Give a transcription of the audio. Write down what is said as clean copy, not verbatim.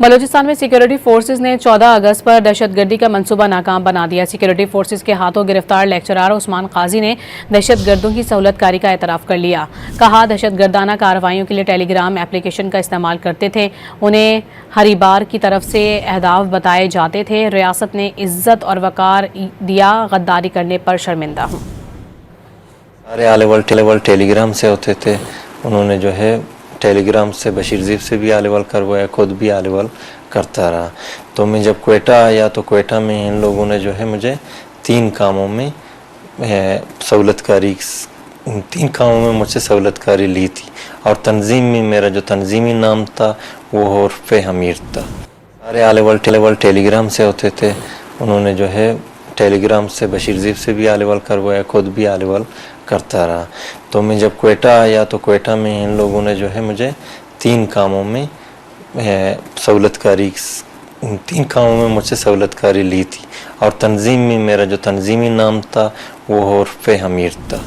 बलूचिस्तान में security forces ने 14 अगस्त पर दहशतगर्दी का मंसूबा नाकाम बना दिया। सिक्योरिटी फोर्सेज के हाथों गिरफ्तार लेक्चरर उस्मान काजी ने दहशतगर्दों की सहूलत कारी का एतराफ़ कर लिया। कहा, दहशतगर्दाना कार्रवाइयों के लिए टेलीग्राम एप्लीकेशन का इस्तेमाल करते थे। उन्हें हरीबार की तरफ से अहदाफ बताए जाते थे। रियासत ने इज्जत और वकार दिया, गद्दारी करने पर शर्मिंदा हूँ। सारे आले वल टेलीग्राम से होते थे। उन्होंने जो है टेलीग्राम से बशीर ज़ीब से भी आलेवल करवाया, खुद भी आलेवल करता रहा। तो मैं जब कोयटा आया तो कोयटा में इन लोगों ने जो है मुझे 3 कामों में मुझसे सहूलतकारी ली थी। और तंजीम में मेरा जो तंजीमी नाम था वो उर्फ़ हमीर था। सारे आलेवल टेलीग्राम से होते थे। उन्होंने जो है टेलीग्राम से बशीर ज़ीब से भी आलेवल करवाया, खुद भी आलेवल करता रहा। तो मैं जब कोयटा आया तो कोयटा में इन लोगों ने जो है मुझे 3 कामों में मुझसे सहूलतकारी ली थी। और तंजीम में मेरा जो तंजीमी नाम था वो उर्फ़ हमीर था।